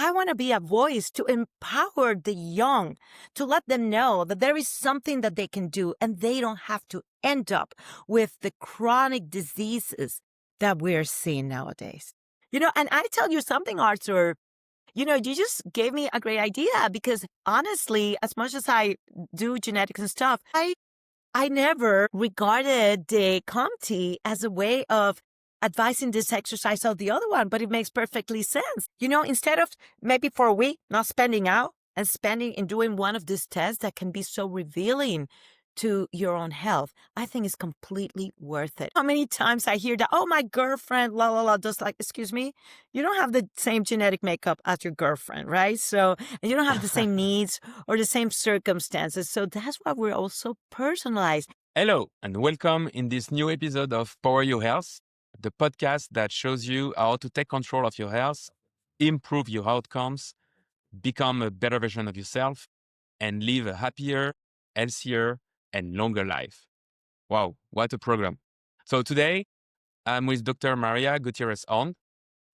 I want to be a voice to empower the young, to let them know that there is something that they can do and they don't have to end up with the chronic diseases that we're seeing nowadays. And I tell you something, Arthur, you just gave me a great idea because honestly, as much as I do genetics and stuff, I never regarded the COMT as a way of advising this exercise or the other one, but it makes perfectly sense. Instead of maybe for a week not spending out and spending in doing one of these tests that can be so revealing to your own health, I think it's completely worth it. How many times I hear that, oh, my girlfriend, la, la, la, just like, excuse me, you don't have the same genetic makeup as your girlfriend, right? So, and you don't have the same needs or the same circumstances. So that's why we're also personalized. Hello, and welcome in this new episode of Power Your Health, the podcast that shows you how to take control of your health, improve your outcomes, become a better version of yourself, and live a happier, healthier, and longer life. Wow, what a program. So today, I'm with Dr. Maria Gutierrez-Horn.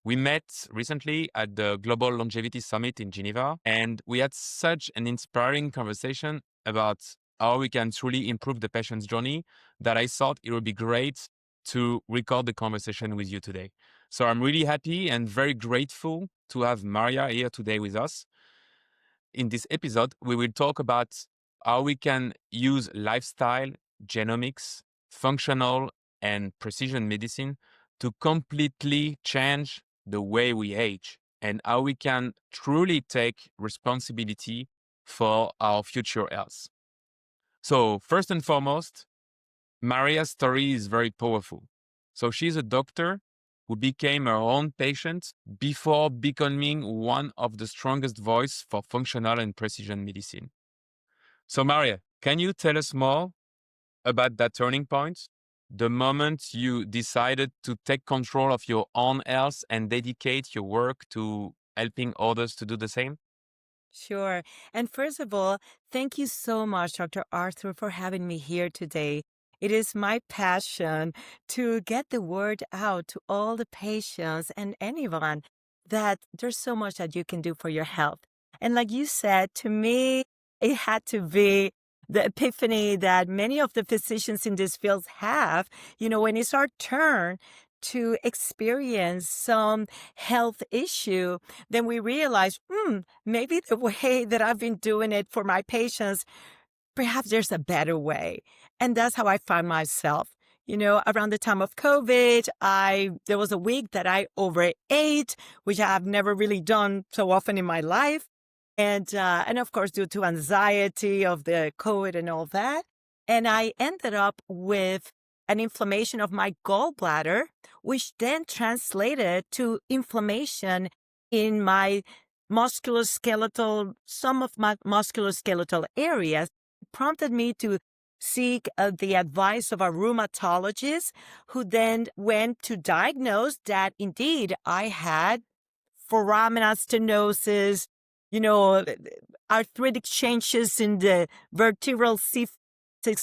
We met recently at the Global Longevity Summit in Geneva, and we had such an inspiring conversation about how we can truly improve the patient's journey that I thought it would be great to record the conversation with you today. So I'm really happy and very grateful to have Maria here today with us. In this episode, we will talk about how we can use lifestyle, genomics, functional, and precision medicine to completely change the way we age and how we can truly take responsibility for our future health. So first and foremost, Maria's story is very powerful. So she's a doctor who became her own patient before becoming one of the strongest voices for functional and precision medicine. So Maria, can you tell us more about that turning point? The moment you decided to take control of your own health and dedicate your work to helping others to do the same? Sure. And first of all, thank you so much, Dr. Arthur, for having me here today. It is my passion to get the word out to all the patients and anyone that there's so much that you can do for your health. And like you said, to me, it had to be the epiphany that many of the physicians in this field have, when it's our turn to experience some health issue, then we realize, maybe the way that I've been doing it for my patients, perhaps there's a better way. And that's how I find myself. Around the time of COVID, there was a week that I overate, which I've never really done so often in my life. And of course, due to anxiety of the COVID and all that. And I ended up with an inflammation of my gallbladder, which then translated to inflammation in my some of my musculoskeletal areas, prompted me to seek the advice of a rheumatologist, who then went to diagnose that indeed I had foraminal stenosis, arthritic changes in the vertebral sheath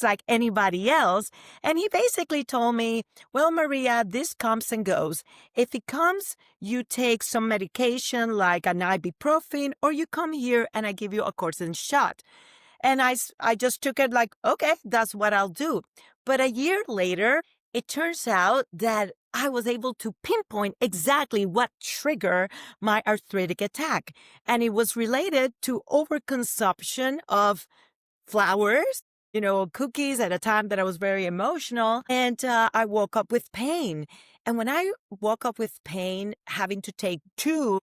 like anybody else. And he basically told me, well, Maria, this comes and goes. If it comes, you take some medication like an ibuprofen, or you come here and I give you a cortisone shot. And I just took it like, okay, that's what I'll do. But a year later, it turns out that I was able to pinpoint exactly what triggered my arthritic attack. And it was related to overconsumption of flours, cookies at a time that I was very emotional. And I woke up with pain. And when I woke up with pain, having to take two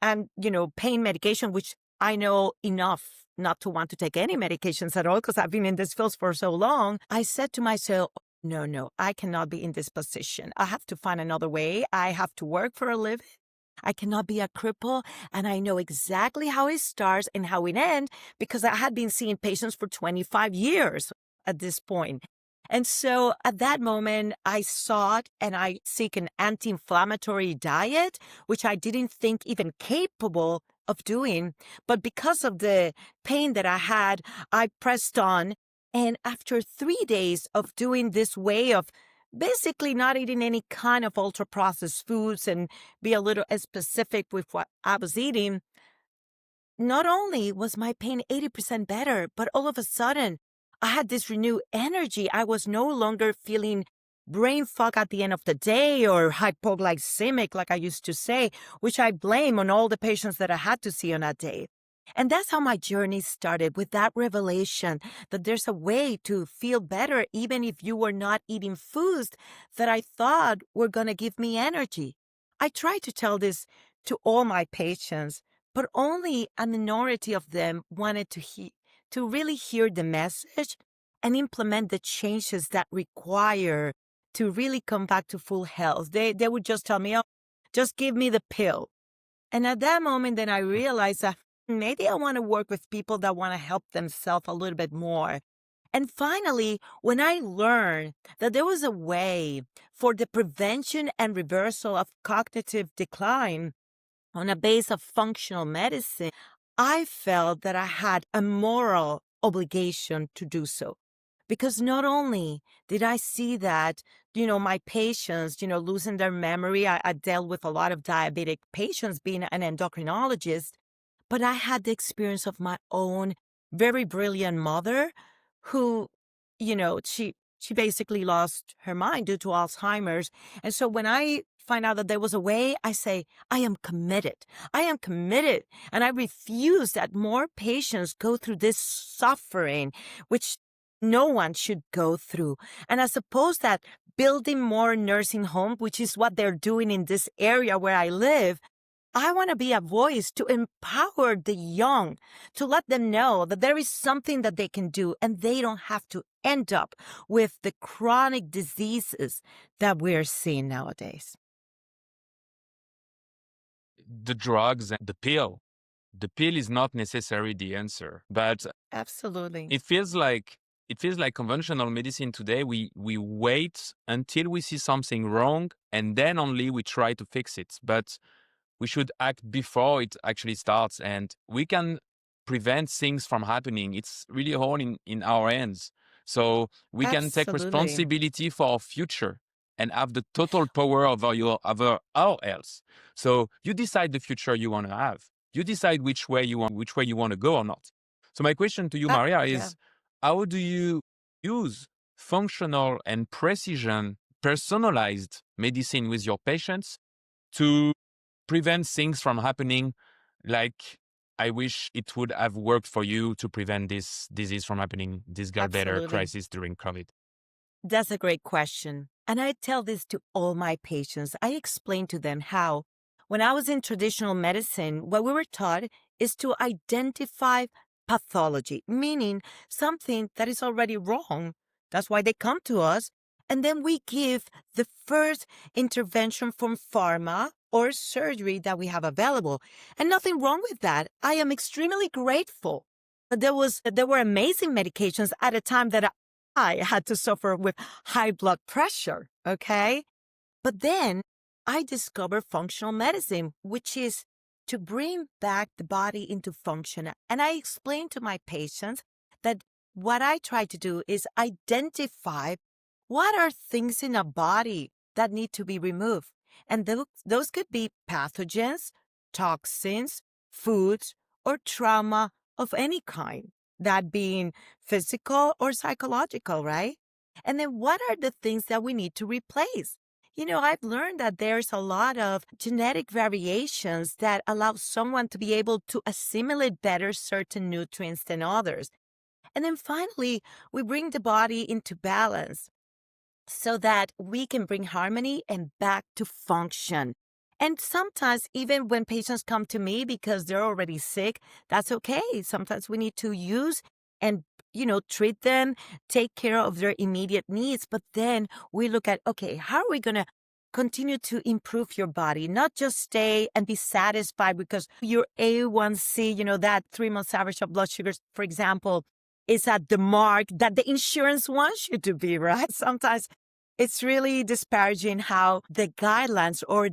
pain medication, which I know enough not to want to take any medications at all because I've been in this field for so long, I said to myself, no, I cannot be in this position. I have to find another way. I have to work for a living. I cannot be a cripple. And I know exactly how it starts and how it ends because I had been seeing patients for 25 years at this point. And so at that moment, I sought and I seek an anti-inflammatory diet, which I didn't think even capable of doing. But because of the pain that I had, I pressed on. And after 3 days of doing this way of basically not eating any kind of ultra-processed foods and be a little specific with what I was eating, not only was my pain 80% better, but all of a sudden I had this renewed energy. I was no longer feeling brain fog at the end of the day or hypoglycemic, like I used to say, which I blame on all the patients that I had to see on that day. And that's how my journey started, with that revelation that there's a way to feel better even if you were not eating foods that I thought were going to give me energy. I try to tell this to all my patients, but only a minority of them wanted to really hear the message and implement the changes that require to really come back to full health. They would just tell me, oh, just give me the pill. And at that moment, then I realized that maybe I want to work with people that want to help themselves a little bit more. And finally, when I learned that there was a way for the prevention and reversal of cognitive decline on a base of functional medicine, I felt that I had a moral obligation to do so. Because not only did I see that, my patients, losing their memory, I dealt with a lot of diabetic patients being an endocrinologist, but I had the experience of my own very brilliant mother who, she basically lost her mind due to Alzheimer's. And so when I find out that there was a way, I say, I am committed. I am committed. And I refuse that more patients go through this suffering, which no one should go through. And I suppose that building more nursing homes, which is what they're doing in this area where I live, I want to be a voice to empower the young, to let them know that there is something that they can do and they don't have to end up with the chronic diseases that we're seeing nowadays. The drugs and the pill. The pill is not necessarily the answer, but Absolutely. it feels like conventional medicine today. We wait until we see something wrong and then only we try to fix it. But we should act before it actually starts, and we can prevent things from happening. It's really all in our hands. So we can take Absolutely. responsibility for our future and have the total power over our health. So you decide the future you want to have. You decide which way you want to go or not. So my question to you, Maria, Yeah, is how do you use functional and precision personalized medicine with your patients to prevent things from happening, like I wish it would have worked for you to prevent this disease from happening, this gallbladder absolutely. crisis during COVID? That's a great question. And I tell this to all my patients. I explain to them how, when I was in traditional medicine, what we were taught is to identify pathology, meaning something that is already wrong. That's why they come to us. And then we give the first intervention from pharma or surgery that we have available. And nothing wrong with that. I am extremely grateful. There were amazing medications at a time that I had to suffer with high blood pressure, okay? But then I discovered functional medicine, which is to bring back the body into function. And I explain to my patients that what I try to do is identify what are things in a body that need to be removed. And those could be pathogens, toxins, foods, or trauma of any kind, that being physical or psychological, right? And then what are the things that we need to replace? I've learned that there's a lot of genetic variations that allow someone to be able to assimilate better certain nutrients than others. And then finally, we bring the body into balance so that we can bring harmony and back to function. And sometimes, even when patients come to me because they're already sick, that's okay. Sometimes we need to use and, treat them, take care of their immediate needs. But then we look at, okay, how are we going to continue to improve your body, not just stay and be satisfied because your A1C, that 3 months average of blood sugars, for example, is at the mark that the insurance wants you to be, right? Sometimes it's really disparaging how the guidelines or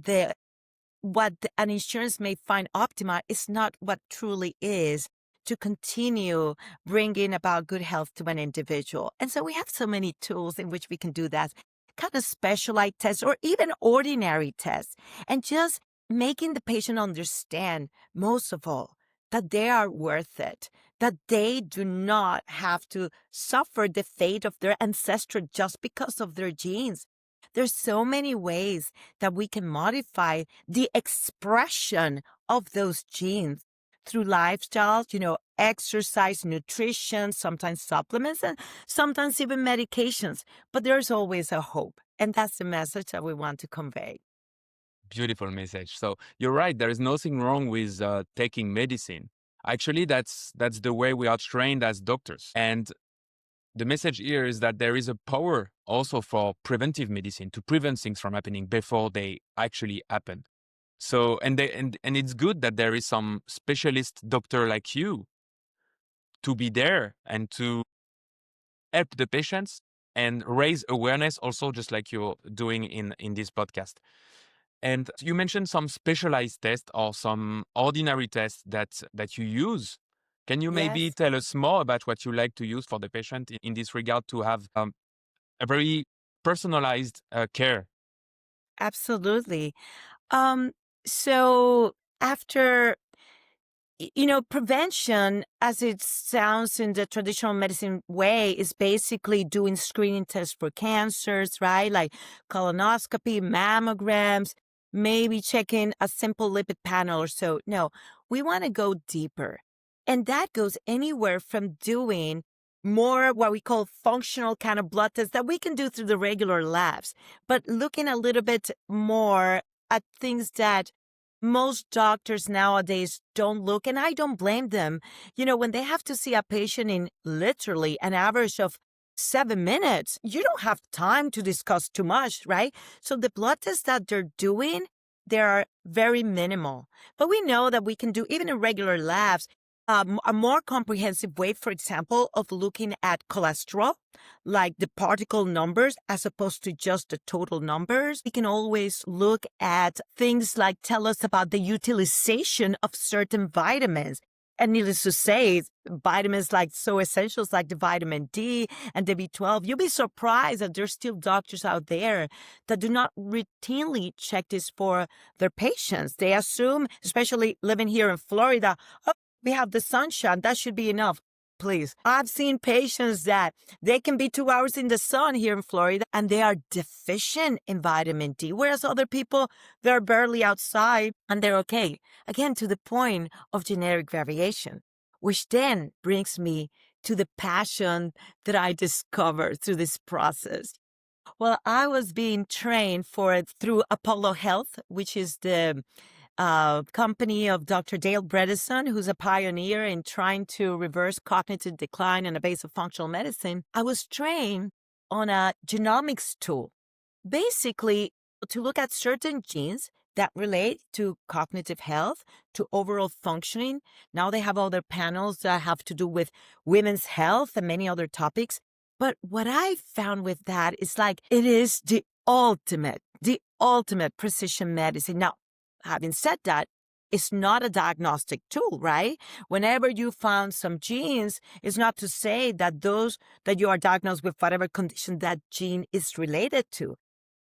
an insurance may find optimal is not what truly is to continue bringing about good health to an individual. And so we have so many tools in which we can do that, kind of specialized tests or even ordinary tests, and just making the patient understand, most of all, that they are worth it, that they do not have to suffer the fate of their ancestor just because of their genes. There's so many ways that we can modify the expression of those genes through lifestyles, exercise, nutrition, sometimes supplements, and sometimes even medications. But there's always a hope. And that's the message that we want to convey. Beautiful message. So you're right. There is nothing wrong with taking medicine. Actually, that's the way we are trained as doctors. And the message here is that there is a power also for preventive medicine to prevent things from happening before they actually happen. So and it's good that there is some specialist doctor like you to be there and to help the patients and raise awareness also, just like you're doing in this podcast. And you mentioned some specialized tests or some ordinary tests that you use. Can you maybe Yes, tell us more about what you like to use for the patient in this regard to have a very personalized care? absolutely. Um, so after prevention, as it sounds in the traditional medicine way, is basically doing screening tests for cancers, right? Like colonoscopy, mammograms, maybe checking a simple lipid panel or so. No, we want to go deeper. And that goes anywhere from doing more what we call functional kind of blood tests that we can do through the regular labs, but looking a little bit more at things that most doctors nowadays don't look, and I don't blame them. When they have to see a patient in literally an average of 7 minutes, you don't have time to discuss too much, right? So the blood tests that they're doing, they are very minimal. But we know that we can do, even in regular labs, a more comprehensive way, for example, of looking at cholesterol, like the particle numbers as opposed to just the total numbers. We can always look at things like tell us about the utilization of certain vitamins. And needless to say, vitamins like so essentials like the vitamin D and the B12, you'll be surprised that there's still doctors out there that do not routinely check this for their patients. They assume, especially living here in Florida, oh, we have the sunshine, that should be enough. Please. I've seen patients that they can be 2 hours in the sun here in Florida and they are deficient in vitamin D, whereas other people, they're barely outside and they're okay. Again, to the point of genetic variation, which then brings me to the passion that I discovered through this process. Well, I was being trained for it through Apollo Health, which is the company of Dr. Dale Bredesen, who's a pioneer in trying to reverse cognitive decline in the base of functional medicine. I was trained on a genomics tool, basically to look at certain genes that relate to cognitive health, to overall functioning. Now they have other panels that have to do with women's health and many other topics. But what I found with that is like it is the ultimate precision medicine. Now, having said that, it's not a diagnostic tool, right? Whenever you found some genes, it's not to say that those that you are diagnosed with whatever condition that gene is related to,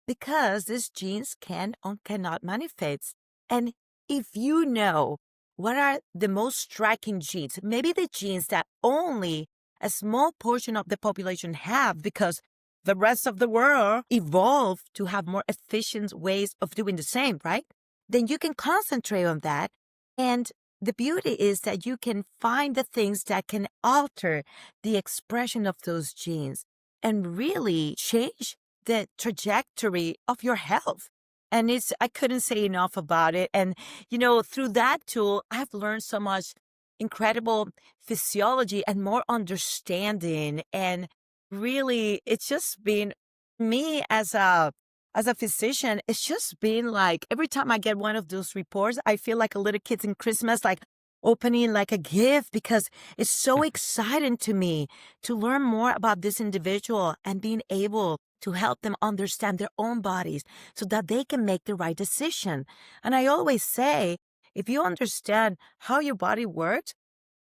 because these genes can or cannot manifest. And if you know what are the most striking genes, maybe the genes that only a small portion of the population have because the rest of the world evolved to have more efficient ways of doing the same, right? Then you can concentrate on that. And the beauty is that you can find the things that can alter the expression of those genes and really change the trajectory of your health. And I couldn't say enough about it. And, through that tool, I've learned so much incredible physiology and more understanding. And really, it's just been me as a physician, it's just been like every time I get one of those reports, I feel like a little kid in Christmas, like opening like a gift because it's so exciting to me to learn more about this individual and being able to help them understand their own bodies so that they can make the right decision. And I always say, if you understand how your body works,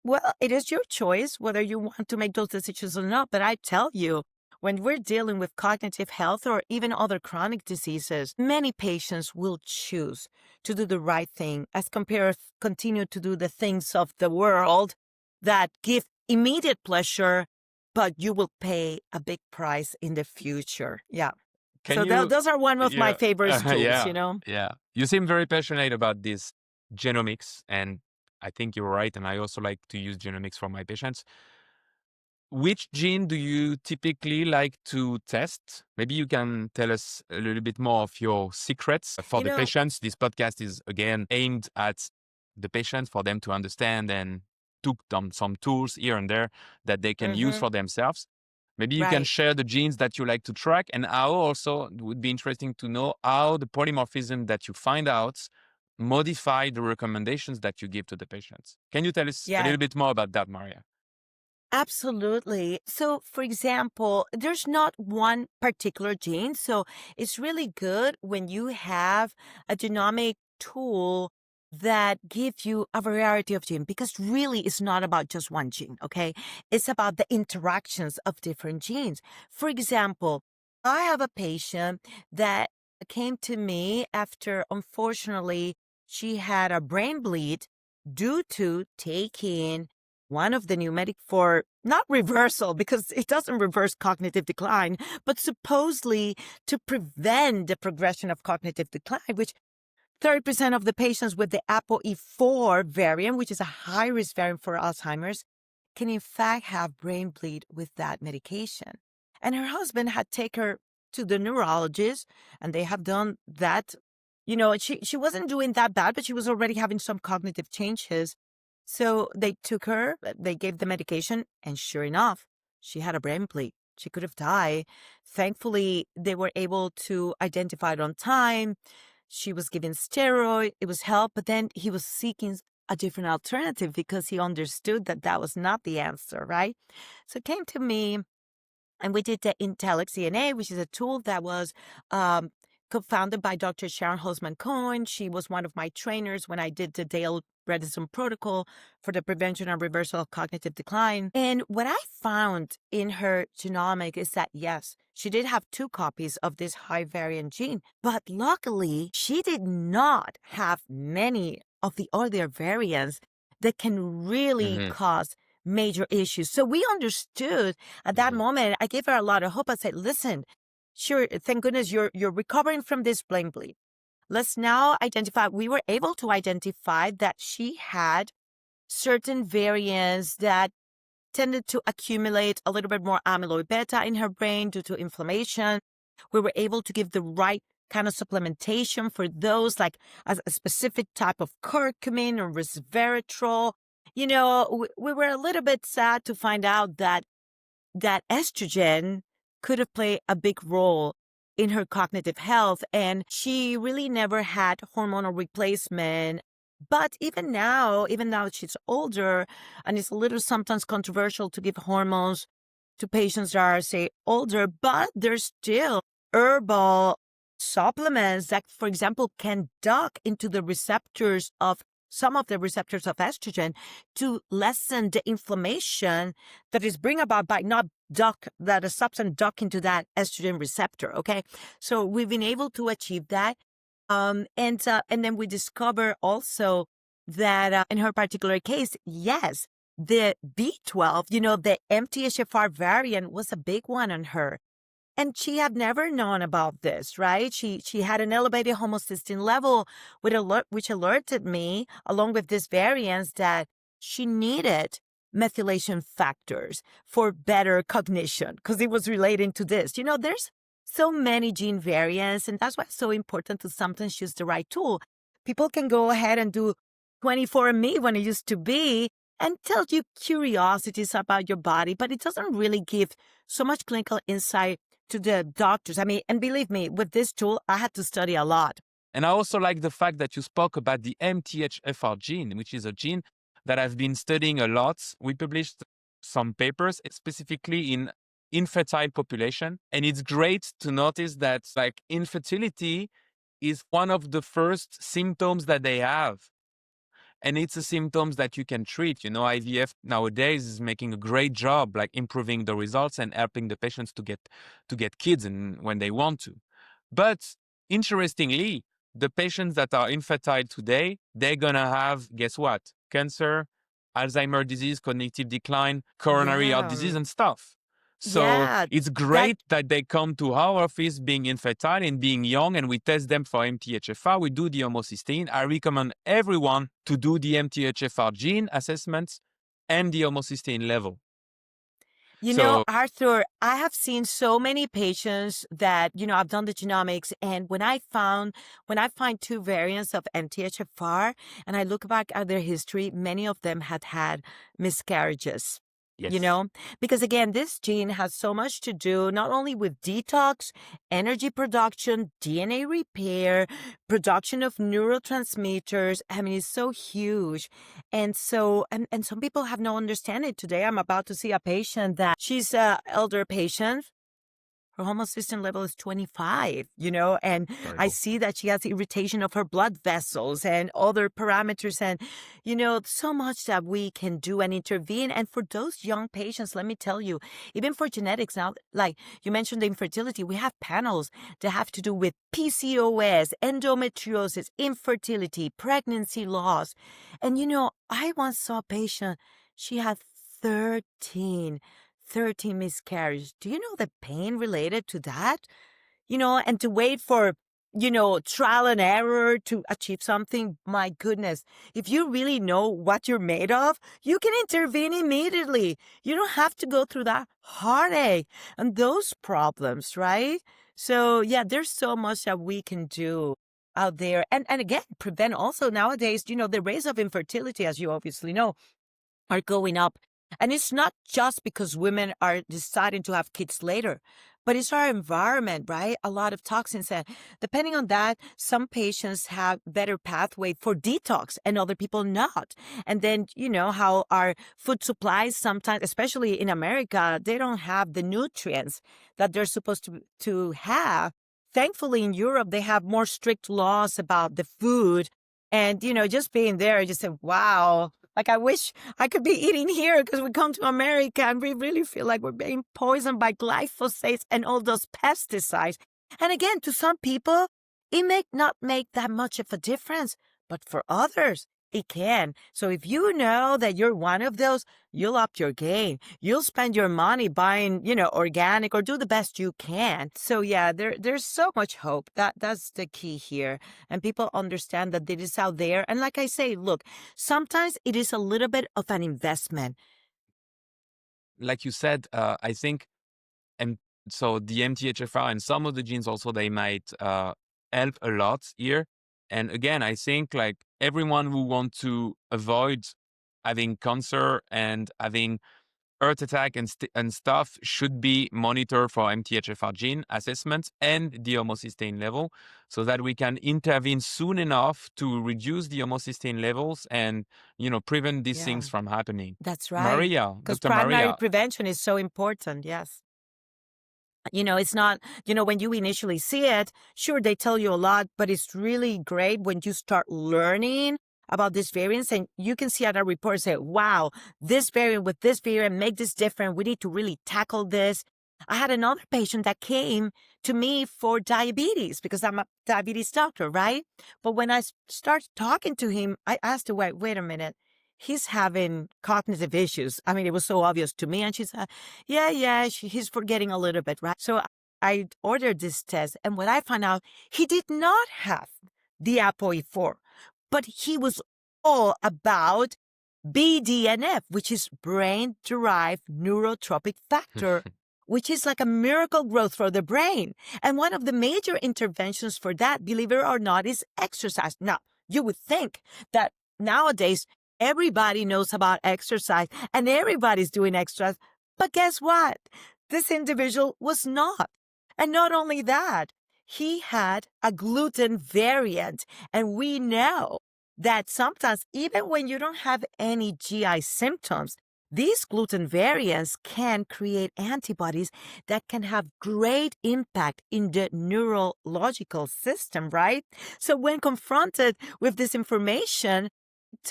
well, it is your choice whether you want to make those decisions or not. But I tell you, when we're dealing with cognitive health or even other chronic diseases, many patients will choose to do the right thing as compared to continue to do the things of the world that give immediate pleasure, but you will pay a big price in the future. Yeah. Can So you, those are one of my yeah, favorite tools, yeah, you know? yeah. You seem very passionate about this genomics, and I think you're right. And I also like to use genomics for my patients. Which gene do you typically like to test? Maybe you can tell us a little bit more of your secrets for You the know, patients. This podcast is again aimed at the patients for them to understand and took them some tools here and there that they can use hmm for themselves. Maybe you can right. share the genes that you like to track, and how also it would be interesting to know how the polymorphism that you find out modify the recommendations that you give to the patients. Can you tell us a Yeah. little bit more about that, Maria? Absolutely. So, for example, there's not one particular gene. So, it's really good when you have a genomic tool that gives you a variety of genes because really it's not about just one gene, okay? It's about the interactions of different genes. For example, I have a patient that came to me after, unfortunately, she had a brain bleed due to taking one of the pneumatic for not reversal because it doesn't reverse cognitive decline, but supposedly to prevent the progression of cognitive decline, which 30% of the patients with the ApoE4 variant, which is a high risk variant for Alzheimer's, can in fact have brain bleed with that medication. And her husband had taken her to the neurologist, and they have done that. You know, she wasn't doing that bad, but she was already having some cognitive changes. So they took her, they gave the medication, and sure enough, she had a brain bleed. She could have died. Thankfully, they were able to identify it on time. She was given steroid. It was help, but then he was seeking a different alternative because he understood that that was not the answer, right? So it came to me, and we did the Intellex DNA, which is a tool that was co-founded by Dr. Sharon Holzman-Cohen. She was one of my trainers when I did the Dale Bredesen protocol for the prevention and reversal of cognitive decline. And what I found in her genomic is that, yes, she did have 2 copies of this high variant gene, but luckily she did not have many of the other variants that can really Hmm. cause major issues. So we understood at that Hmm. moment. I gave her a lot of hope. I said, listen, sure, thank goodness you're recovering from this brain bleed. Let's now identify. We were able to identify that she had certain variants that tended to accumulate a little bit more amyloid beta in her brain due to inflammation. We were able to give the right kind of supplementation for those, like a specific type of curcumin or resveratrol. You know, we were a little bit sad to find out that estrogen could have played a big role in her cognitive health. And she really never had hormonal replacement. But even now she's older, and it's a little sometimes controversial to give hormones to patients that are, say, older, but there's still herbal supplements that, for example, can dock into the receptors of some of the receptors of estrogen to lessen the inflammation that is bring about by not dock that a substance dock into that estrogen receptor. Okay, so we've been able to achieve that, and then we discover also that in her particular case, yes, the B12, you know, the MTHFR variant was a big one on her. And she had never known about this, right? She had an elevated homocysteine level which alerted me, along with this variance, that she needed methylation factors for better cognition because it was relating to this. You know, there's so many gene variants, and that's why it's so important to sometimes choose the right tool. People can go ahead and do 24andMe when it used to be and tell you curiosities about your body, but it doesn't really give so much clinical insight to the doctors. I mean, and believe me, with this tool, I had to study a lot. And I also like the fact that you spoke about the MTHFR gene, which is a gene that I've been studying a lot. We published some papers specifically in infertile population. And it's great to notice that like infertility is one of the first symptoms that they have. And it's a symptoms that you can treat. You know, IVF nowadays is making a great job, like improving the results and helping the patients to get kids and when they want to. But interestingly, the patients that are infertile today, they're gonna have, guess what? Cancer, Alzheimer's disease, cognitive decline, coronary heart disease, Yeah. and stuff. So Yeah. it's That great that they come to our office being infertile and being young, and we test them for MTHFR. We do the homocysteine. I recommend everyone to do the MTHFR gene assessments and the homocysteine level. So Arthur, I have seen so many patients that, I've done the genomics, and when I find two variants of MTHFR and I look back at their history, many of them had miscarriages. yes, Because again, this gene has so much to do not only with detox, energy production, DNA repair, production of neurotransmitters. I mean, it's so huge. And so, and some people have no understanding. Today, I'm about to see a patient that she's an elder patient. Her homocysteine level is 25, and I terrible. see that she has irritation of her blood vessels and other parameters. And, so much that we can do and intervene. And for those young patients, let me tell you, even for genetics now, like you mentioned the infertility, we have panels that have to do with PCOS, endometriosis, infertility, pregnancy loss. And, I once saw a patient, she had 13 13 miscarriages. Do you know the pain related to that? And to wait for, trial and error to achieve something. My goodness. If you really know what you're made of, you can intervene immediately. You don't have to go through that heartache and those problems, right? So, yeah, there's so much that we can do out there. And again, prevent also nowadays, the rates of infertility, as you obviously know, are going up. And it's not just because women are deciding to have kids later, but it's our environment, right? A lot of toxins. And depending on that, some patients have better pathway for detox and other people not. And then, how our food supplies sometimes, especially in America, they don't have the nutrients that they're supposed to have. Thankfully, in Europe, they have more strict laws about the food. And, just being there, I just said, wow. Like, I wish I could be eating here because we come to America and we really feel like we're being poisoned by glyphosate and all those pesticides. And again, to some people, it may not make that much of a difference, but for others, it can. So if you know that you're one of those, you'll up your game. You'll spend your money buying, organic or do the best you can. So yeah, there's so much hope. That's the key here. And people understand that it is out there. And like I say, look, sometimes it is a little bit of an investment. Like you said, I think, and so the MTHFR and some of the genes also, they might help a lot here. And again, I think like everyone who wants to avoid having cancer and having heart attack and stuff should be monitored for MTHFR gene assessments and the homocysteine level so that we can intervene soon enough to reduce the homocysteine levels and, prevent these Yeah, things from happening. that's right. Maria, Because Dr. primary Maria, prevention is so important. Yes. It's not, when you initially see it, sure, they tell you a lot, but it's really great when you start learning about this variants and you can see at our report, say, wow, this variant with this variant make this different. We need to really tackle this. I had another patient that came to me for diabetes because I'm a diabetes doctor, right? But when I started talking to him, I asked her, wait a minute. He's having cognitive issues. I mean, it was so obvious to me. And she said, yeah, he's forgetting a little bit, right? So I ordered this test. And what I found out, he did not have the ApoE4, but he was all about BDNF, which is brain-derived neurotropic factor, which is like a miracle growth for the brain. And one of the major interventions for that, believe it or not, is exercise. Now, you would think that nowadays everybody knows about exercise and everybody's doing exercise. But guess what? This individual was not. And not only that, he had a gluten variant. And we know that sometimes, even when you don't have any GI symptoms, these gluten variants can create antibodies that can have great impact in the neurological system, right? So when confronted with this information,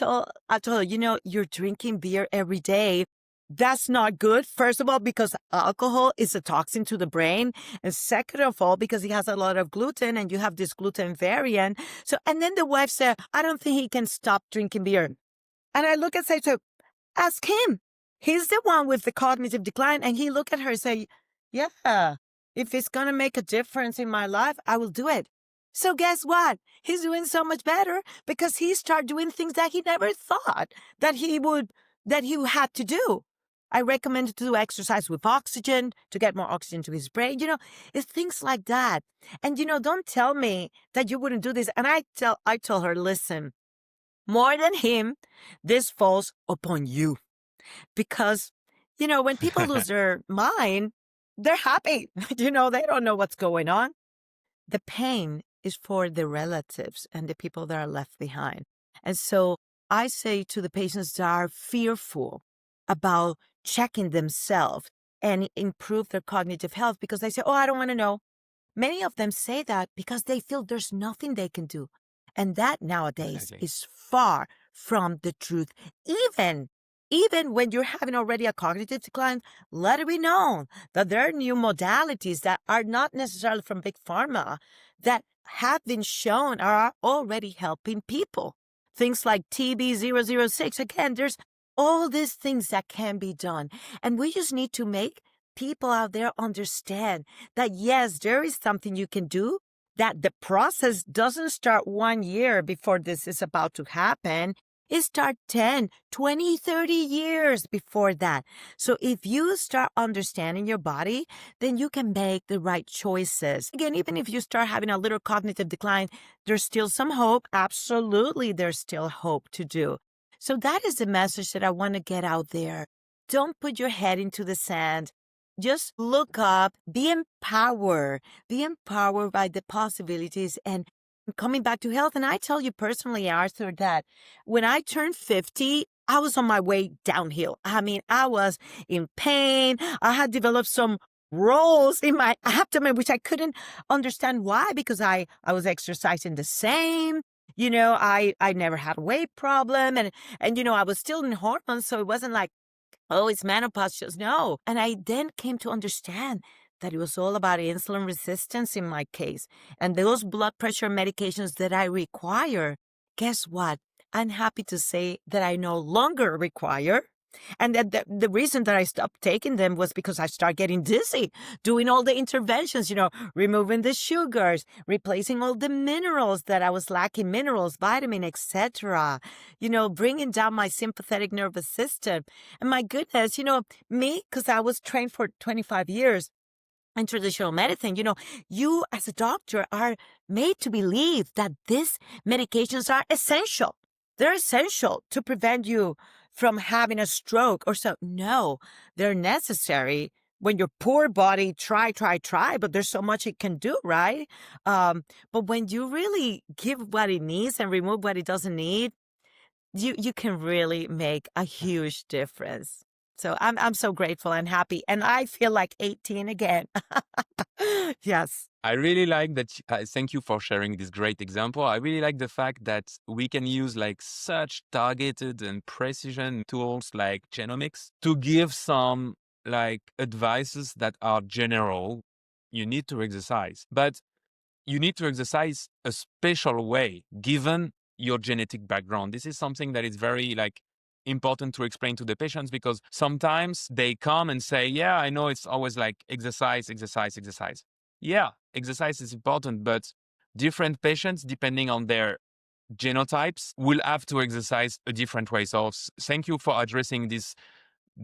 I told her, you're drinking beer every day. That's not good. First of all, because alcohol is a toxin to the brain. And second of all, because he has a lot of gluten and you have this gluten variant. So, and then the wife said, I don't think he can stop drinking beer. And I look and say, so ask him. He's the one with the cognitive decline. And he look at her and say, yeah, if it's going to make a difference in my life, I will do it. So guess what? He's doing so much better because he started doing things that he never thought that he had to do. I recommended to do exercise with oxygen to get more oxygen to his brain. It's things like that. And don't tell me that you wouldn't do this. And I told her, listen, more than him, this falls upon you. Because, when people lose their mind, they're happy. They don't know what's going on. The pain is for the relatives and the people that are left behind. And so I say to the patients that are fearful about checking themselves and improve their cognitive health because they say, oh, I don't want to know. Many of them say that because they feel there's nothing they can do. And that nowadays Exactly. is far from the truth. Even when you're having already a cognitive decline, let it be known that there are new modalities that are not necessarily from big pharma that have been shown are already helping people. Things like TB006. Again, there's all these things that can be done. And we just need to make people out there understand that, yes, there is something you can do, that the process doesn't start 1 year before this is about to happen. It starts 10, 20, 30 years before that. So if you start understanding your body, then you can make the right choices. Again, even if you start having a little cognitive decline, there's still some hope. Absolutely, there's still hope to do. So that is the message that I want to get out there. Don't put your head into the sand. Just look up, be empowered by the possibilities and coming back to health. And I tell you personally, Arthur, that when I turned 50, I was on my way downhill. I mean, I was in pain. I had developed some rolls in my abdomen, which I couldn't understand why, because I was exercising the same. I never had a weight problem. And I was still in hormones. So it wasn't like, oh, it's menopause. Just no. And I then came to understand that it was all about insulin resistance in my case. And those blood pressure medications that I require, guess what? I'm happy to say that I no longer require. And that the reason that I stopped taking them was because I started getting dizzy, doing all the interventions, removing the sugars, replacing all the minerals that I was lacking, minerals, vitamin, etc., bringing down my sympathetic nervous system. And my goodness, me, because I was trained for 25 years in traditional medicine, you as a doctor are made to believe that these medications are essential. They're essential to prevent you from having a stroke or so. No, they're necessary when your poor body try, but there's so much it can do, right? But when you really give what it needs and remove what it doesn't need, you can really make a huge difference. So I'm so grateful and happy, and I feel like 18 again. Yes. I really like that. Thank you for sharing this great example. I really like the fact that we can use like such targeted and precision tools like genomics to give some like advices that are general. You need to exercise, but you need to exercise a special way given your genetic background. This is something that is very like important to explain to the patients because sometimes they come and say, yeah, I know it's always like exercise. Yeah, exercise is important, but different patients, depending on their genotypes, will have to exercise a different way. So thank you for addressing this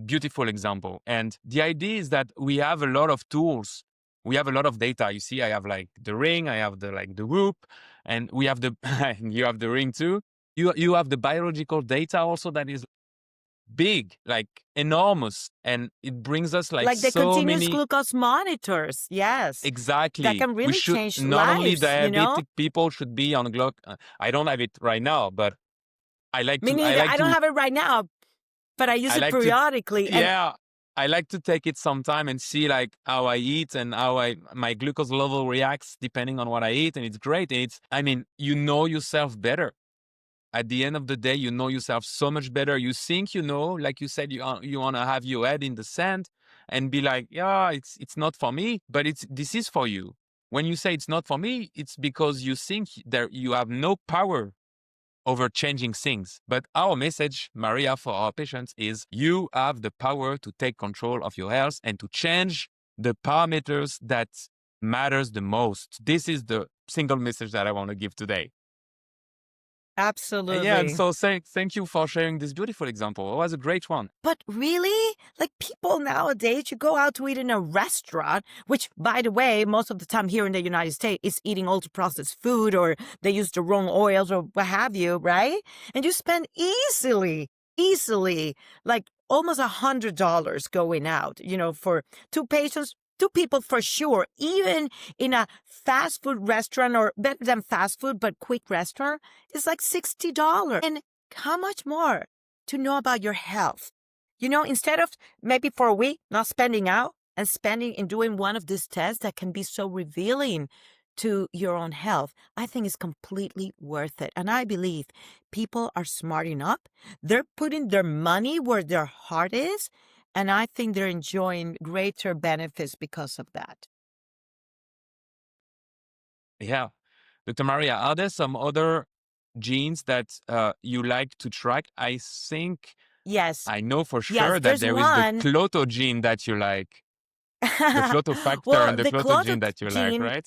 beautiful example. And the idea is that we have a lot of tools. We have a lot of data. You see, I have like the ring, I have the Whoop, and we have the you have the ring too. You have the biological data also that is big, like enormous, and it brings us like Like the so continuous many. glucose monitors, yes, that Exactly. can We really should change not only lives. diabetic people should be on Glock. I don't have it right now, but I like Me to. I neither. like I don't to. have it right now, but I use I it like to. periodically. And Yeah, I like to take it sometime and see like how I eat and how my glucose level reacts depending on what I eat, and it's great. And it's. I mean, you know yourself better. at the end of the day, you know yourself so much better. You think, like you said, you want to have your head in the sand and be like, yeah, it's not for me, but this is for you. When you say it's not for me, it's because you think that you have no power over changing things. But our message, Maria, for our patients is you have the power to take control of your health and to change the parameters that matters the most. This is the single message that I want to give today. Yeah, and Absolutely. so thank you for sharing this beautiful example. It was a great one. But really, like people nowadays, you go out to eat in a restaurant, which, by the way, most of the time here in the United States is eating ultra processed food, or they use the wrong oils or what have you, right? And you spend easily, like almost $100 going out, for two patients. Two people for sure, even in a fast food restaurant, or better than fast food, but quick restaurant, it's like $60. And how much more to know about your health? Instead of maybe for a week not spending out and spending in doing one of these tests that can be so revealing to your own health, I think it's completely worth it. And I believe people are smarting up. They're putting their money where their heart is. And I think they're enjoying greater benefits because of that. Yeah. Dr. Maria, are there some other genes that you like to track? I think Yes. I know for Yes, sure that there's there is the one. Klotho gene that you like, the Klotho factor Well, and the the Klotho Klotho gene that you like, gene, right?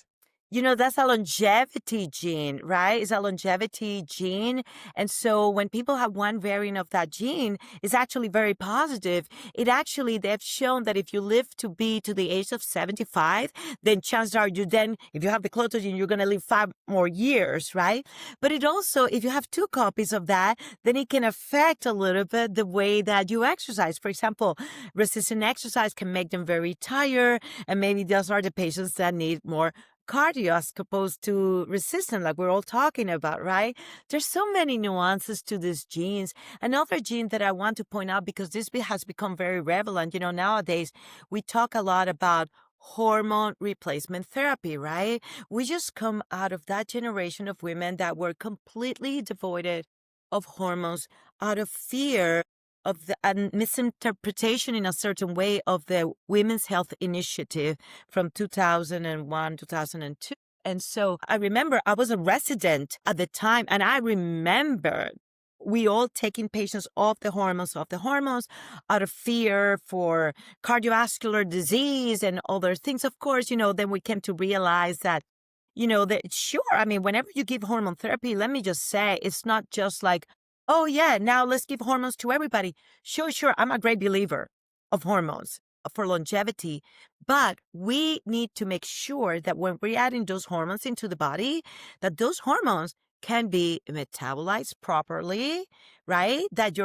that's a longevity gene, right? It's a longevity gene. And so when people have one variant of that gene, it's actually very positive. They've shown that if you live to be to the age of 75, then chances are if you have the Klotho gene, you're going to live 5 more years, right? But it also, if you have 2 copies of that, then it can affect a little bit the way that you exercise. For example, resistant exercise can make them very tired, and maybe those are the patients that need more cardio as opposed to resistant, like we're all talking about, right? There's so many nuances to these genes. Another gene that I want to point out, because this has become very relevant, nowadays we talk a lot about hormone replacement therapy, right? We just come out of that generation of women that were completely devoid of hormones out of fear of the misinterpretation in a certain way of the Women's Health Initiative from 2001, 2002. And so I remember I was a resident at the time, and I remember we all taking patients off the hormones out of fear for cardiovascular disease and other things. Of course, then we came to realize that sure, I mean, whenever you give hormone therapy, let me just say, it's not just like, oh yeah, now let's give hormones to everybody. Sure, I'm a great believer of hormones for longevity, but we need to make sure that when we're adding those hormones into the body, that those hormones can be metabolized properly, right? That you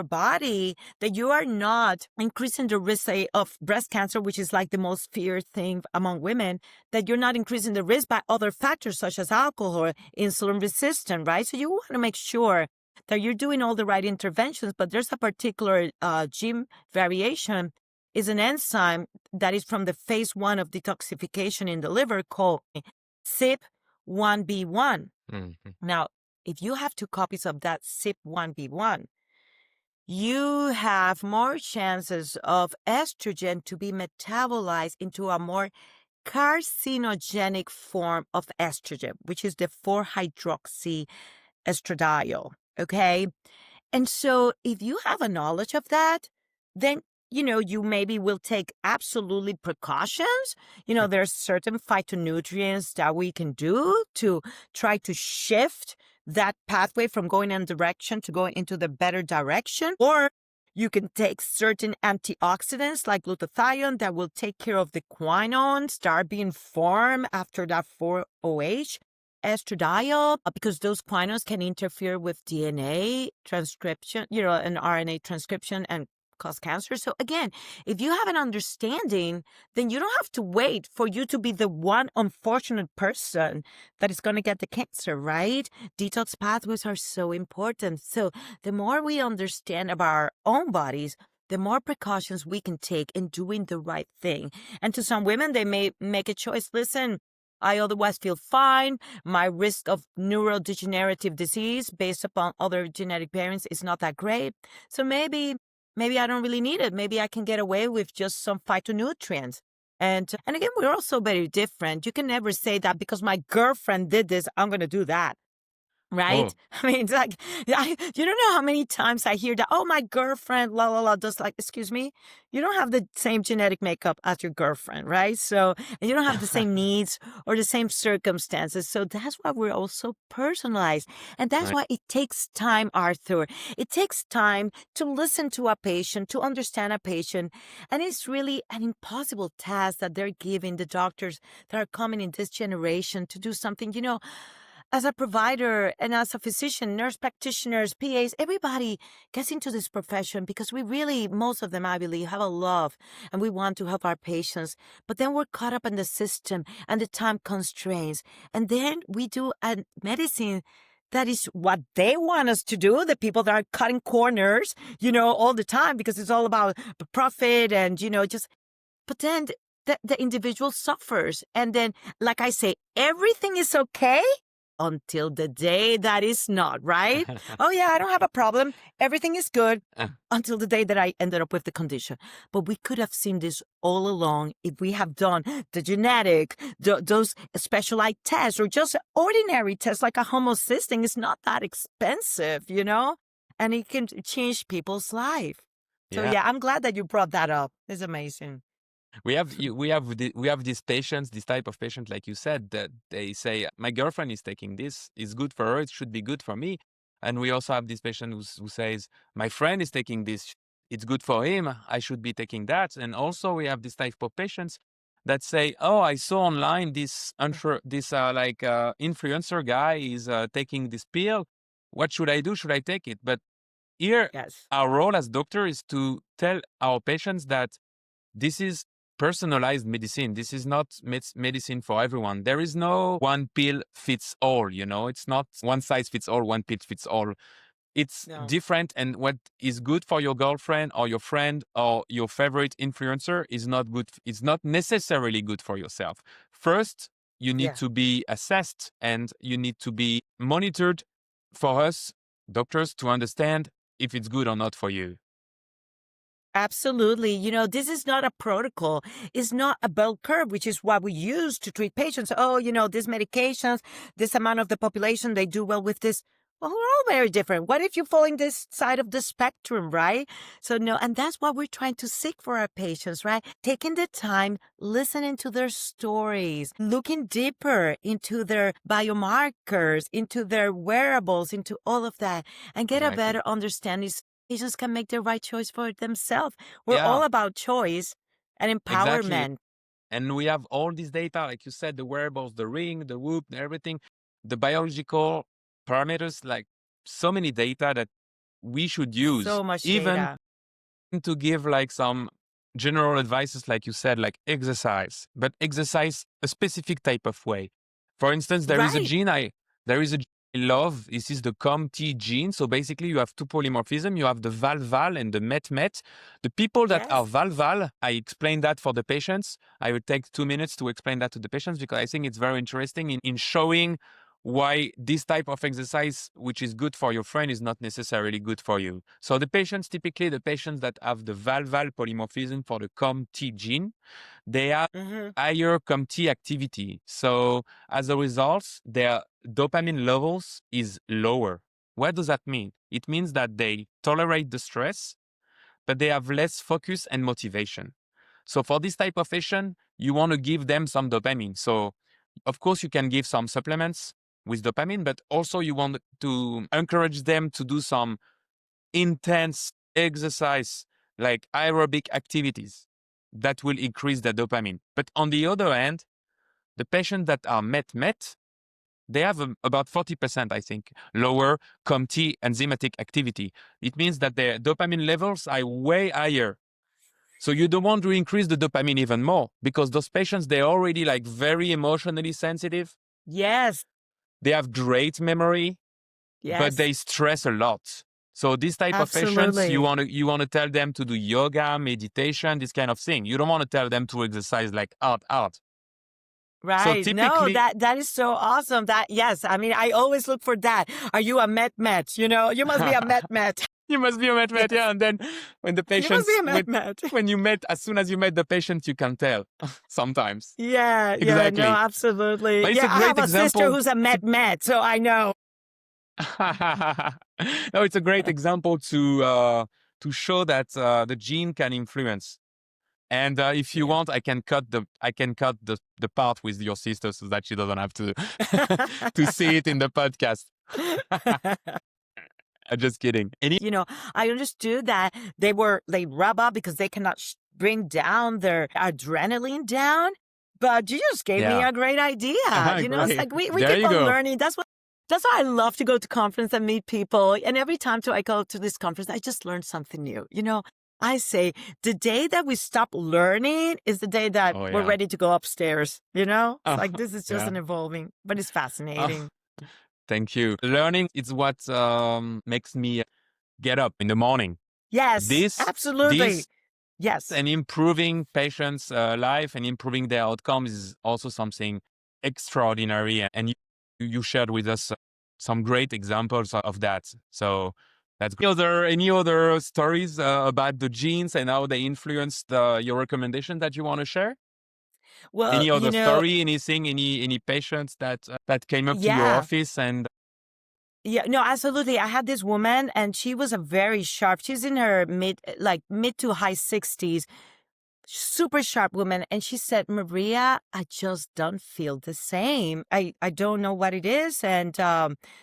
are not increasing the risk, say, of breast cancer, which is like the most feared thing among women, that you're not increasing the risk by other factors such as alcohol or insulin resistance, right? So you want to make sure that you're doing all the right interventions, but there's a particular gene variation, is an enzyme that is from the phase 1 of detoxification in the liver called CYP1B1. Mm-hmm. Now, if you have 2 copies of that CYP1B1, you have more chances of estrogen to be metabolized into a more carcinogenic form of estrogen, which is the 4-hydroxyestradiol, okay? And so if you have a knowledge of that, then you maybe will take absolutely precautions. There's certain phytonutrients that we can do to try to shift that pathway from going in direction to going into the better direction. Or you can take certain antioxidants like glutathione that will take care of the quinones that are being formed after that 4-OH estradiol, because those quinones can interfere with DNA transcription, and RNA transcription and cause cancer. So again, if you have an understanding, then you don't have to wait for you to be the one unfortunate person that is going to get the cancer, right? Detox pathways are so important. So the more we understand about our own bodies, the more precautions we can take in doing the right thing. And to some women, they may make a choice. Listen, I otherwise feel fine. My risk of neurodegenerative disease based upon other genetic variants is not that great. So maybe I don't really need it. Maybe I can get away with just some phytonutrients. And again, we're also very different. You can never say that because my girlfriend did this, I'm going to do that. Right? Oh, I mean, it's like, you don't know how many times I hear that, oh, my girlfriend, la, la, la, does like, excuse me, you don't have the same genetic makeup as your girlfriend, right? So, and you don't have the same needs or the same circumstances. So that's why we're all so personalized. And that's right. why it takes time, Arthur. It takes time to listen to a patient, to understand a patient. And it's really an impossible task that they're giving the doctors that are coming in this generation to do something, as a provider and as a physician, nurse practitioners, PAs, everybody gets into this profession because we really, most of them, I believe, have a love and we want to help our patients. But then we're caught up in the system and the time constraints. And then we do a medicine that is what they want us to do, the people that are cutting corners, all the time because it's all about profit and, just, but then the individual suffers. And then, like I say, everything is okay until the day that is not, right? Oh, yeah, I don't have a problem. Everything is good until the day that I ended up with the condition. But we could have seen this all along if we have done the genetic, those specialized tests, or just ordinary tests like a homocysteine. It's not that expensive, and it can change people's life. So, Yeah. yeah, I'm glad that you brought that up. It's amazing. We have these patients, this type of patient, like you said, that they say, my girlfriend is taking this, it's good for her, it should be good for me. And we also have this patient who says, my friend is taking this, it's good for him, I should be taking that. And also we have this type of patients that say, oh, I saw online this influencer guy is taking this pill. What should I do? Should I take it? But here, Yes. our role as doctor is to tell our patients that this is personalized medicine. This is not medicine for everyone. There is no one pill fits all, It's not one size fits all, one pill fits all. It's No. different. And what is good for your girlfriend or your friend or your favorite influencer is not good. It's not necessarily good for yourself. First, you need Yeah. to be assessed and you need to be monitored for us, doctors, to understand if it's good or not for you. Absolutely. This is not a protocol. It's not a bell curve, which is what we use to treat patients. Oh, these medications, this amount of the population, they do well with this. Well, we're all very different. What if you fall in this side of the spectrum, right? So, no, and that's what we're trying to seek for our patients, right? Taking the time, listening to their stories, looking deeper into their biomarkers, into their wearables, into all of that, and get a Exactly. better understanding patients can make the right choice for themselves. We're Yeah, all about choice and exactly. empowerment. And we have all this data, like you said, the wearables, the ring, the whoop, everything, the biological parameters, like so many data that we should use, So much even data. to give like some general advices, like you said, like exercise, but exercise a specific type of way. For instance, Right. there is a gene I love. This is the COMT gene. So basically, you have two polymorphism. You have the val-val and the met-met. The people that are Yes. val-val, I explain that for the patients. I will take 2 minutes to explain that to the patients because I think it's very interesting in showing why this type of exercise, which is good for your friend, is not necessarily good for you. So the patients that have the val-val polymorphism for the COMT gene, they have Mm-hmm. higher COMT activity. So as a result, their dopamine levels is lower. What does that mean? It means that they tolerate the stress, but they have less focus and motivation. So for this type of patient, you want to give them some dopamine. So of course, you can give some supplements with dopamine, but also you want to encourage them to do some intense exercise, like aerobic activities that will increase the dopamine. But on the other hand, the patients that are met, they have about 40%, I think, lower COMT enzymatic activity. It means that their dopamine levels are way higher. So you don't want to increase the dopamine even more because those patients, they're already like very emotionally sensitive. Yes. They have great memory, but Yes. they stress a lot. So this type of patients, Absolutely. you want to tell them to do yoga, meditation, this kind of thing. You don't want to tell them to exercise like out. So Right. No, typically, that is so awesome. That yes, I mean, I always look for that. Are you a met? You know, you must be a met. you must be a met, Yes, yeah. And then when the you must be patients, a met. when you met, as soon as you met the patient, you can tell sometimes. Yeah, yeah, no, Exactly. absolutely. But it's Yeah, a I great have a sister example. who's a It's met, so I know. no, it's a great example to show that the gene can influence. And if you Yeah. want, I can cut the part with your sister so that she doesn't have to to see it in the podcast. I'm just kidding. Any You know, I understood that they rub up because they cannot bring down their adrenaline down. But you just gave me yeah, a great idea. You know, it's great. like we There keep you on go. learning. That's why I love to go to conference and meet people. And every time I go to this conference, I just learn something new. You know, I say the day that we stop learning is the day that Oh we're yeah. ready to go upstairs. You know, it's like this is just Yeah. an evolving, but it's fascinating. Thank you. Learning is what makes me get up in the morning. Yes, This absolutely. Yes. and improving patients' life and improving their outcomes is also something extraordinary. And you shared with us some great examples of that. So that's great. Any other stories about the genes and how they influenced your recommendation that you want to share? Well, Any you other know, story? Anything? Any patients that came up to your yeah. office and Yeah, no, absolutely. I had this woman and she was a very sharp. She's in her mid to high 60s, super sharp woman. And she said, Maria, I just don't feel the same. I don't know what it is. And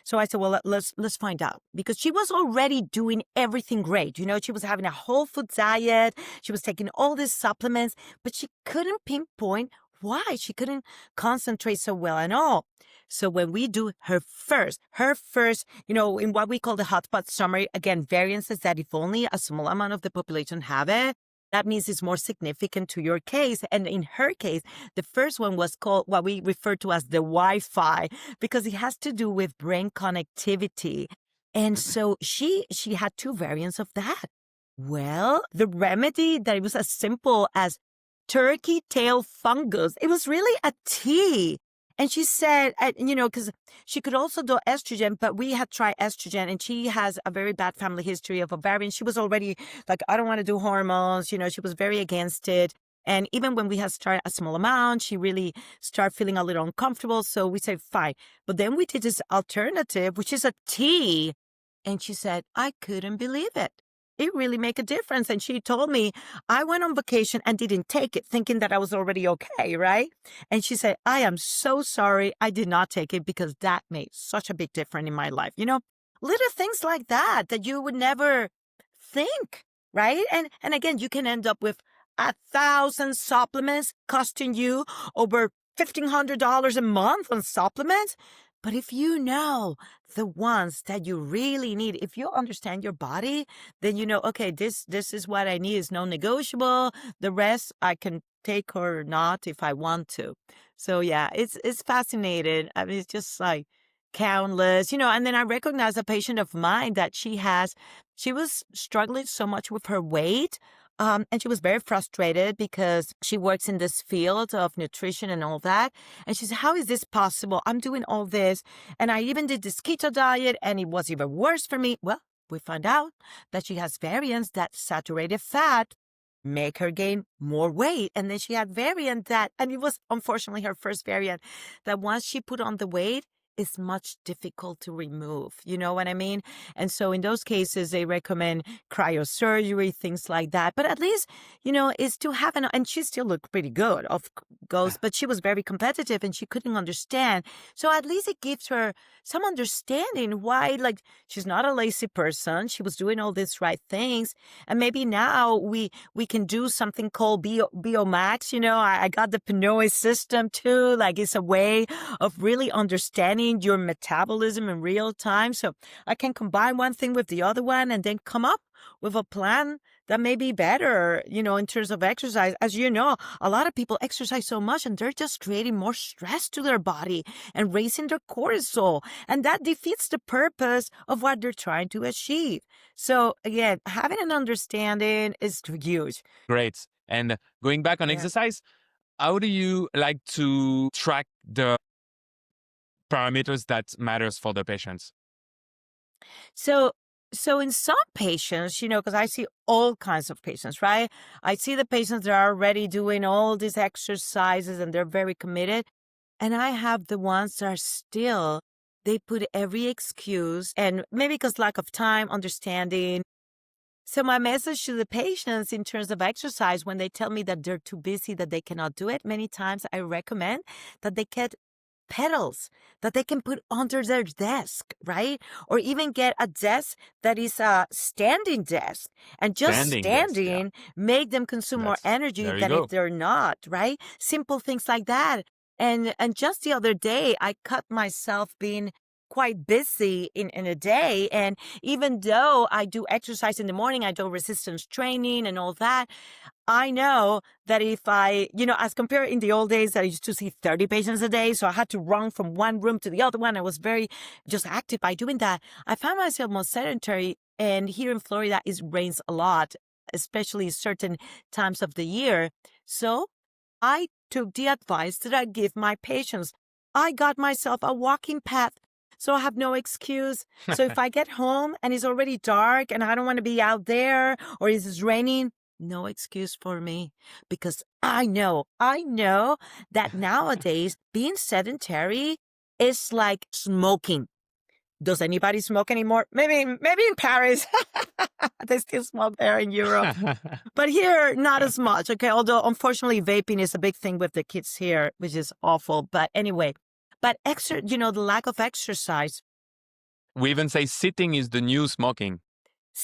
so I said, well, let's find out because she was already doing everything great. You know, she was having a whole food diet. She was taking all these supplements, but she couldn't pinpoint why she couldn't concentrate so well and all. So when we do her first, you know, in what we call the hotspot summary, again, variances that if only a small amount of the population have it, that means it's more significant to your case. And in her case, the first one was called what we refer to as the Wi-Fi because it has to do with brain connectivity. And so she had two variants of that. Well, the remedy that it was as simple as turkey tail fungus. It was really a tea. And she said, you know, because she could also do estrogen, but we had tried estrogen and she has a very bad family history of ovarian. She was already like, I don't want to do hormones. You know, she was very against it. And even when we had started a small amount, she really started feeling a little uncomfortable. So we said, fine. But then we did this alternative, which is a tea. And she said, I couldn't believe it. It really make a difference. And she told me, I went on vacation and didn't take it, thinking that I was already okay, right? And she said, I am so sorry I did not take it because that made such a big difference in my life. You know, little things like that that you would never think, right? And again, you can end up with 1,000 supplements costing you over $1,500 a month on supplements. But if you know the ones that you really need, if you understand your body, then you know, okay, this is what I need. It's non-negotiable. The rest I can take or not if I want to. So yeah, it's fascinating. I mean, it's just like countless, you know. And then I recognize a patient of mine that she was struggling so much with her weight. And she was very frustrated because she works in this field of nutrition and all that. And she said, how is this possible? I'm doing all this. And I even did this keto diet and it was even worse for me. Well, we found out that she has variants that saturated fat make her gain more weight. And then she had variant that, and it was unfortunately her first variant, that once she put on the weight, it's much difficult to remove. You know what I mean? And so in those cases, they recommend cryosurgery, things like that. But at least, you know, is to have and she still looked pretty good, of course, but she was very competitive and she couldn't understand. So at least it gives her some understanding why, like, she's not a lazy person. She was doing all these right things. And maybe now we can do something called Biomax. You know, I got the Pinoy system too. Like it's a way of really understanding your metabolism in real time. So I can combine one thing with the other one and then come up with a plan that may be better, you know, in terms of exercise. As you know, a lot of people exercise so much and they're just creating more stress to their body and raising their cortisol. And that defeats the purpose of what they're trying to achieve. So again, having an understanding is huge. great. And going back on Yeah. exercise, how do you like to track the parameters that matters for the patients? So, so in some patients, because I see all kinds of patients, right? I see the patients that are already doing all these exercises and they're very committed. And I have the ones that are still, they put every excuse, and maybe because lack of time, understanding. So my message to the patients in terms of exercise, when they tell me that they're too busy, that they cannot do it, many times I recommend that they get pedals that they can put under their desk, right? Or even get a desk that is a standing desk, and just Standing desk, yeah. standing make them consume more energy There you than if go. they're not, right? Simple things like that. And just the other day, I cut myself being quite busy in a day. And even though I do exercise in the morning, I do resistance training and all that, I know that if I, as compared in the old days, I used to see 30 patients a day. So I had to run from one room to the other one. I was very just active by doing that. I found myself more sedentary. And here in Florida, it rains a lot, especially certain times of the year. So I took the advice that I give my patients. I got myself a walking path, so I have no excuse. So if I get home and it's already dark and I don't want to be out there, or it's raining, no excuse for me, because I know that nowadays being sedentary is like smoking. Does anybody smoke anymore? Maybe in Paris. They still smoke there in Europe. But here, not as much, okay? Although, unfortunately, vaping is a big thing with the kids here, which is awful. But anyway, the lack of exercise. We even say sitting is the new smoking.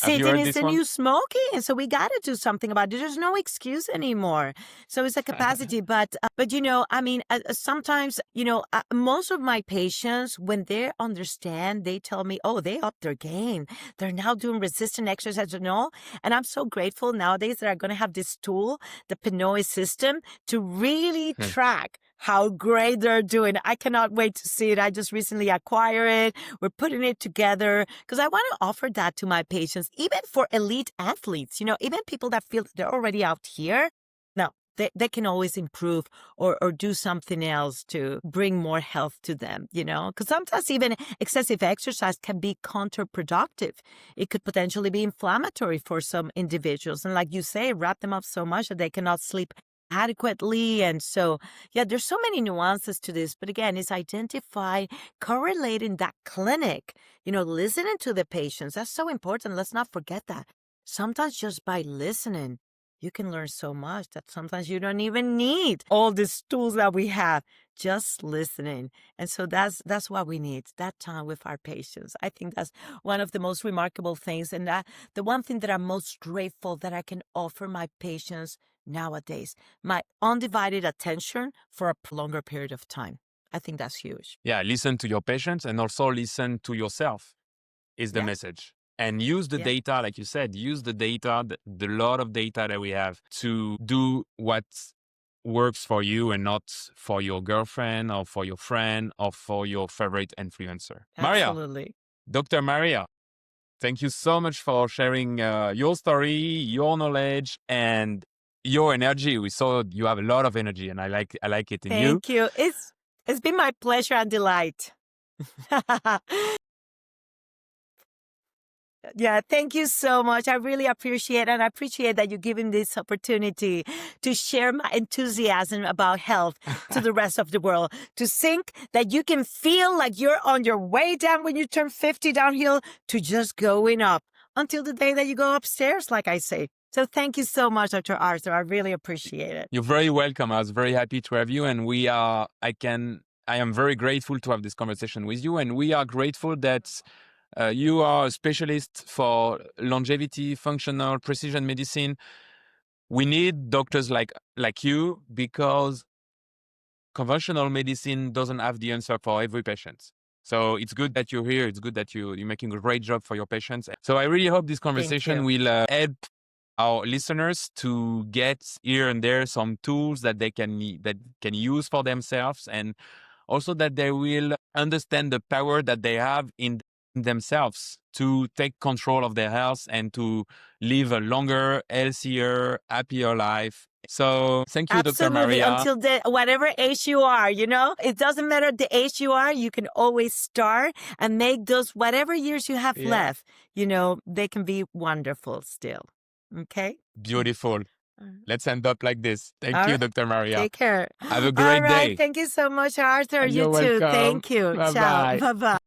Have you Sitting heard is this the one? new smoking, and so we got to do something about it. There's no excuse anymore. So it's a capacity, but sometimes most of my patients, when they understand, they tell me, "Oh, they upped their game. They're now doing resistant exercise and all." And I'm so grateful nowadays that I'm going to have this tool, the PNOE system, to really track how great they're doing. I cannot wait to see it. I just recently acquired it. We're putting it together because I want to offer that to my patients, even for elite athletes, even people that feel they're already out here. No, they can always improve or do something else to bring more health to them, because sometimes even excessive exercise can be counterproductive. It could potentially be inflammatory for some individuals. And like you say, wrap them up so much that they cannot sleep adequately. And so, yeah, there's so many nuances to this. But again, it's identify, correlating that clinic, listening to the patients. That's so important. Let's not forget that. Sometimes just by listening, you can learn so much that sometimes you don't even need all these tools that we have. Just listening. And so that's what we need, that time with our patients. I think that's one of the most remarkable things. And that the one thing that I'm most grateful that I can offer my patients nowadays, my undivided attention for a longer period of time. I think that's huge. Yeah, listen to your patients and also listen to yourself is the Yeah. message. And use the Yeah. data, like you said, use the data, the lot of data that we have to do what works for you and not for your girlfriend or for your friend or for your favorite influencer. Maria, Absolutely. Dr. Maria, thank you so much for sharing your story, your knowledge, and your energy. We saw you have a lot of energy, and I like it in you. Thank you. It's been my pleasure and delight. Yeah, thank you so much. I really appreciate it. And I appreciate that you're giving this opportunity to share my enthusiasm about health to the rest of the world. To think that you can feel like you're on your way down when you turn 50 downhill to just going up until the day that you go upstairs, like I say. So thank you so much, Dr. Arthur. I really appreciate it. You're very welcome. I was very happy to have you, and I am very grateful to have this conversation with you, and we are grateful that you are a specialist for longevity, functional, precision medicine. We need doctors like you because conventional medicine doesn't have the answer for every patient. So it's good that you're here. It's good that you're making a great job for your patients. So I really hope this conversation will help our listeners to get here and there some tools that they can use for themselves, and also that they will understand the power that they have in themselves to take control of their health and to live a longer, healthier, happier life. So thank you, Dr. Absolutely. Maria. Until whatever age you are, it doesn't matter the age you are, you can always start and make those whatever years you have left, they can be wonderful still. Okay? Beautiful. Let's end up like this. Thank you, Dr. Maria. Take care. Have a great All right. day. Thank you so much, Arthur. You're you too. welcome. Thank you. Bye-bye. Ciao. Bye-bye.